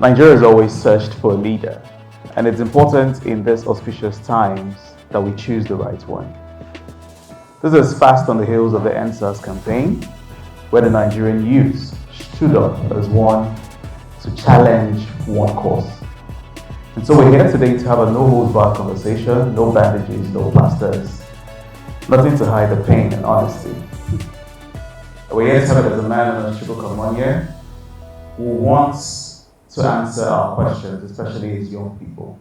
Nigeria has always searched for a leader, and it's important in these auspicious times that we choose the right one. This is fast on the heels of the NSAS campaign, where the Nigerian youth stood up as one to challenge one course. And so we're here today to have a no holds barred conversation, no bandages, no plasters, nothing to hide the pain and honesty. We're here to have it as a man known as Chukwuka Monye, who wants to answer our questions, especially as young people.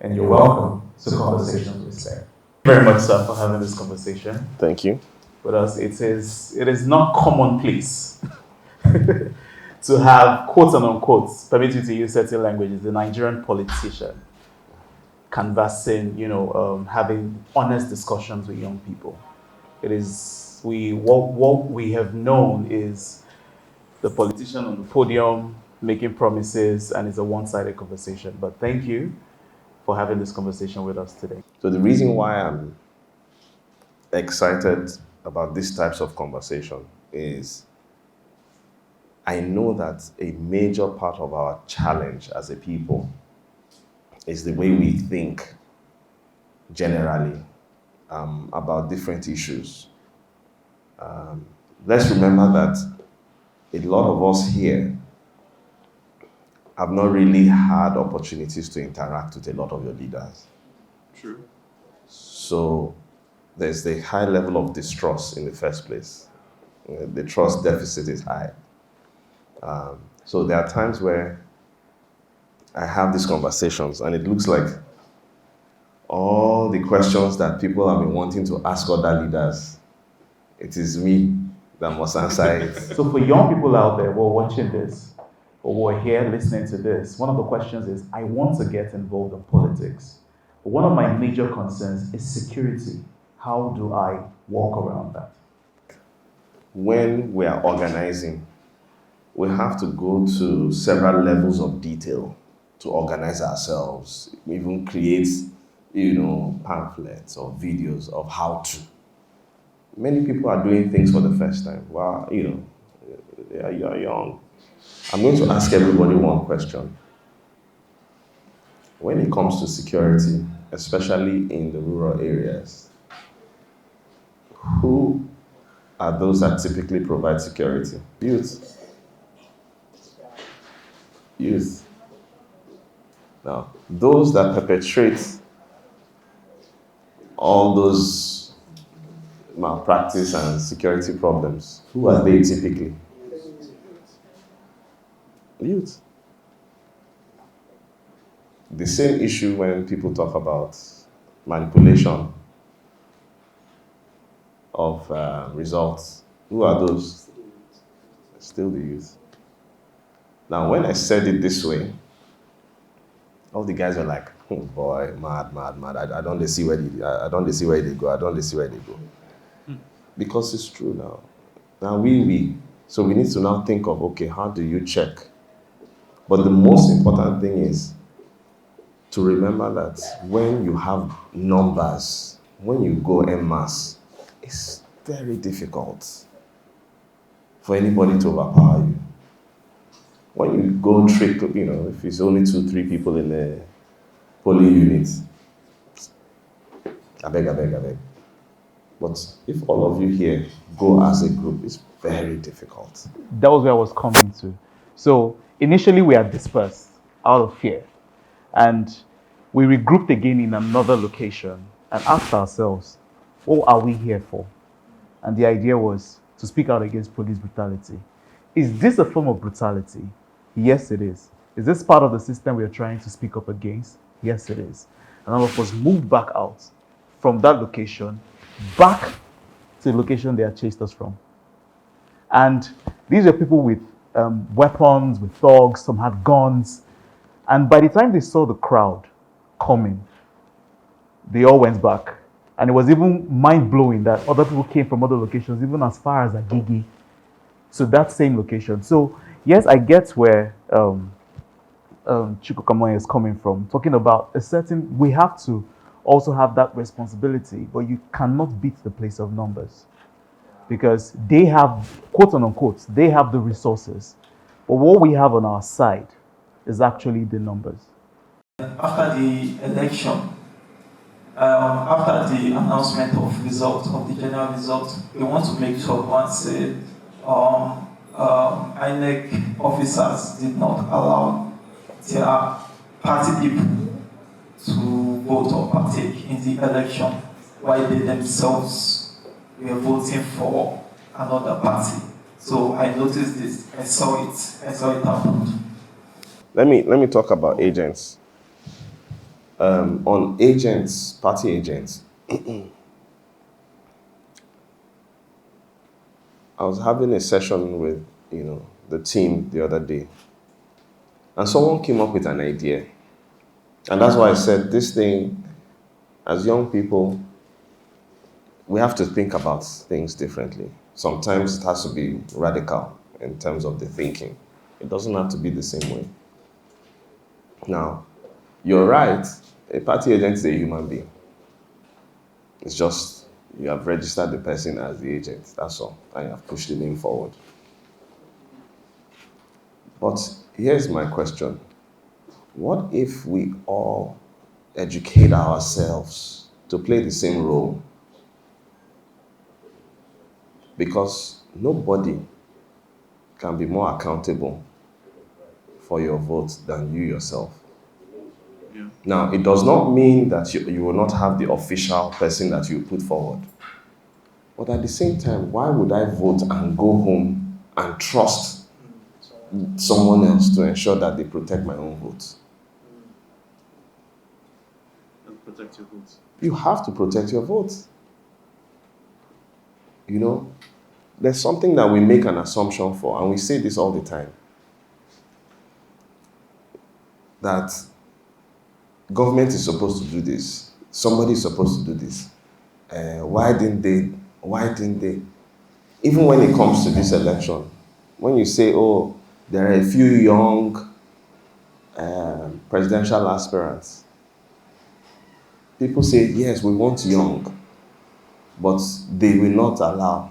And you're welcome to Conversations with Sir. Very much, sir, for having this conversation Thank you. with us. It is not commonplace to have quote and unquote, permit you to use certain languages, the Nigerian politician canvassing, having honest discussions with young people. It is what we have known is the politician on the podium making promises, and it's a one-sided conversation. But thank you for having this conversation with us today. So the reason why I'm excited about these types of conversation is I know that a major part of our challenge as a people is the way we think generally about different issues. Let's remember that a lot of us here have not really had opportunities to interact with a lot of your leaders. True. So there's the high level of distrust in the first place. The trust deficit is high. So there are times where I have these conversations and it looks like all the questions that people have been wanting to ask other leaders, it is me that must answer it. So for young people out there who are watching this, or who are here listening to this, one of the questions is, I want to get involved in politics. But one of my major concerns is security. How do I walk around that? When we are organizing, we have to go to several levels of detail to organize ourselves, even create, pamphlets or videos of how to. Many people are doing things for the first time. Well, you're young. I'm going to ask everybody one question. When it comes to security, especially in the rural areas, who are those that typically provide security? Youth. Youth. Now, those that perpetrate all those malpractice and security problems, who are they typically? Youth. The same issue when people talk about manipulation of results. Who are those? Still the youth. Now, when I said it this way, all the guys were like, oh boy, mad. I don't see where they go. I don't see where they go. Because it's true now. Now so we need to now think of, okay, how do you check? But the most important thing is to remember that when you have numbers, when you go en masse, it's very difficult for anybody to overpower you. When you go trick, if it's only 2-3 people in a polling unit, I beg. But if all of you here go as a group, it's very difficult. That was where I was coming to. So initially we are dispersed out of fear, and we regrouped again in another location and asked ourselves, what are we here for? And the idea was to speak out against police brutality. Is this a form of brutality? Yes, it is. Is this part of the system we are trying to speak up against? Yes, it is. And all of us moved back out from that location, back to the location they had chased us from. And these are people with weapons, with dogs, some had guns. And by the time they saw the crowd coming, they all went back. And it was even mind-blowing that other people came from other locations, even as far as Agigi, to that same location. So yes, I get where Chukwuka Monye is coming from, talking about we have to also have that responsibility, but you cannot beat the place of numbers. Because they have, quote unquote, they have the resources. But what we have on our side is actually the numbers. After the election, after the announcement of result of the general result, we want to make sure once INEC officers did not allow their party people to vote or partake in the election, while they themselves were voting for another party. So I noticed this. I saw it happen. Let me talk about agents. On agents, party agents, I was having a session with the team the other day, and someone came up with an idea, and that's why I said this thing. As young people, we have to think about things differently. Sometimes it has to be radical in terms of the thinking. It doesn't have to be the same way. Now, you're right. A party agent is a human being. It's just you have registered the person as the agent. That's all. And you have pushed the name forward. But here's my question. What if we all educate ourselves to play the same role? Because nobody can be more accountable for your vote than you yourself. Yeah. Now, it does not mean that you will not have the official person that you put forward. But at the same time, why would I vote and go home and trust someone else to ensure that they protect my own vote? Protect your vote. You have to protect your vote. There's something that we make an assumption for, and we say this all the time, that government is supposed to do this, somebody is supposed to do this. Why didn't they? Even when it comes to this election, when you say, oh, there are a few young presidential aspirants, people say, yes, we want young, but they will not allow.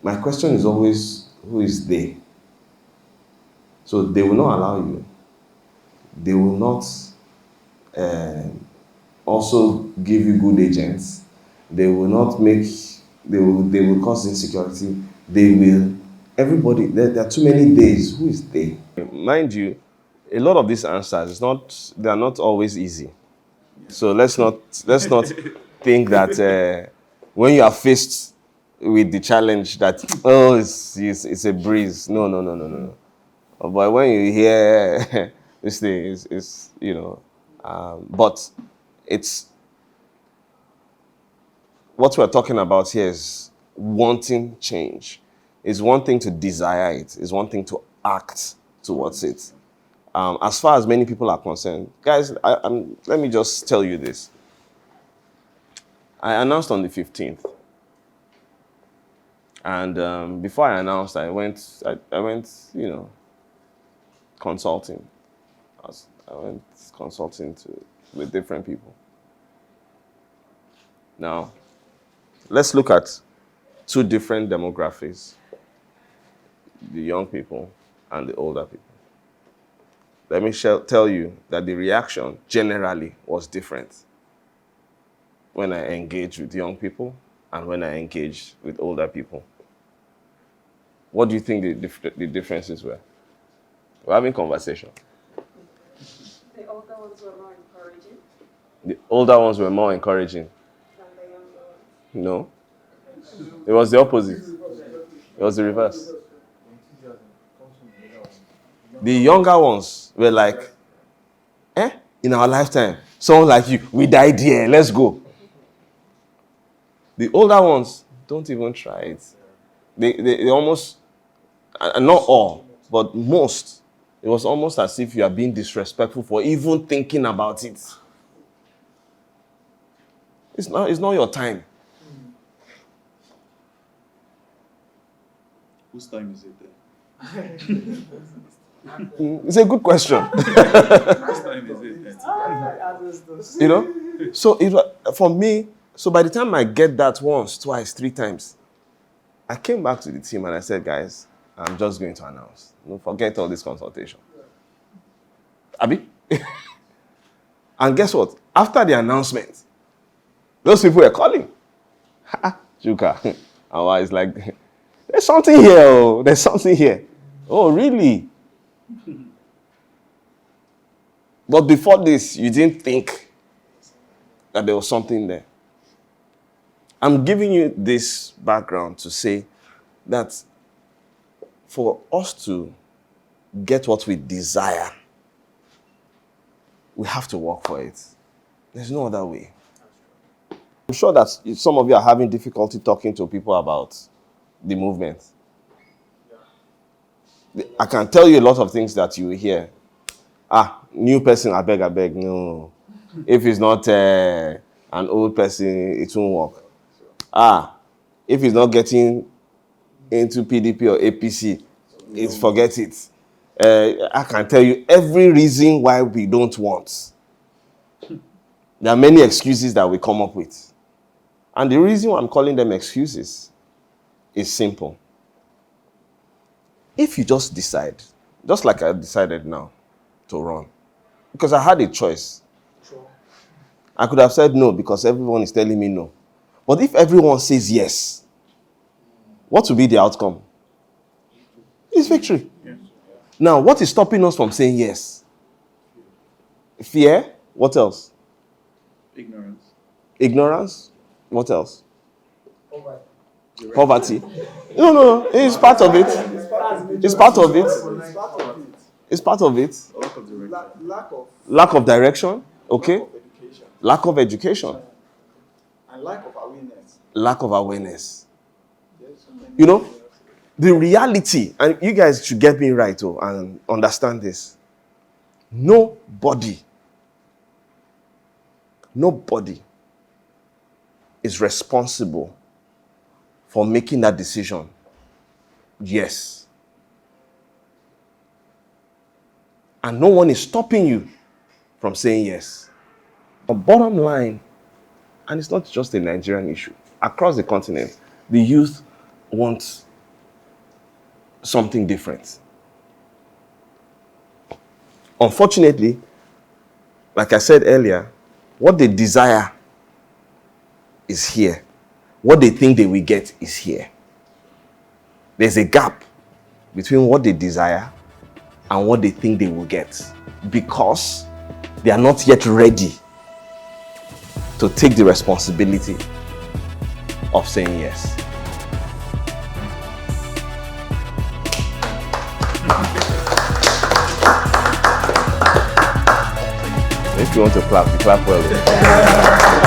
My question is always, who is they? So they will not allow you. They will not also give you good agents. They will not they will cause insecurity. Everybody, there are too many days. Who is they? Mind you, a lot of these answers, they are not always easy. So let's not think that when you are faced with the challenge that, oh, it's a breeze. No. But when you hear this thing, but it's what we're talking about here is wanting change. It's one thing to desire it. It's one thing to act towards it. As far as many people are concerned, guys, let me just tell you this. I announced on the 15th. And before I announced, I went, consulting. I went consulting with different people. Now, let's look at two different demographics, the young people and the older people. Let me tell you that the reaction generally was different when I engaged with young people and when I engaged with older people. What do you think the differences were? We're having conversation. The older ones were more encouraging. The older ones were more encouraging. Than the younger ones. No. It was the opposite. It was the reverse. The younger ones were like, in our lifetime, someone like you, we died here, let's go. The older ones, don't even try it. They almost, not all, but most, it was almost as if you are being disrespectful for even thinking about it. It's not your time. Whose time is it then? It's a good question. Whose time is it then? So for me, so by the time I get that once, twice, three times, I came back to the team and I said, guys, I'm just going to announce. No, forget all this consultation. Abi? And guess what? After the announcement, those people were calling. Chukwuka. And I was like, there's something here. Oh, there's something here. Oh, really? But before this, you didn't think that there was something there. I'm giving you this background to say that for us to get what we desire, we have to work for it. There's no other way. I'm sure that some of you are having difficulty talking to people about the movement. I can tell you a lot of things that you will hear. New person, I beg, no. If it's not an old person, it won't work. If it's not getting into PDP or APC, forget it. I can tell you every reason why we don't want. There are many excuses that we come up with. And the reason why I'm calling them excuses is simple. If you just decide, just like I decided now, to run, because I had a choice. I could have said no because everyone is telling me no. But if everyone says yes, what will be the outcome? It's victory. Yes. Now, what is stopping us from saying yes? Fear? What else? Ignorance. Ignorance? What else? Poverty. No. It's part of it. It's part of it. It's part of it. Lack of direction. Lack of direction. Okay. Lack of education. And lack of awareness. Lack of awareness. You know, the reality, and you guys should get me right and understand this. Nobody is responsible for making that decision. Yes. And no one is stopping you from saying yes. The bottom line, and it's not just a Nigerian issue, across the continent, the youth want something different. Unfortunately, like I said earlier, what they desire is here. What they think they will get is here. There's a gap between what they desire and what they think they will get because they are not yet ready to take the responsibility of saying yes. If you want to clap, you clap well.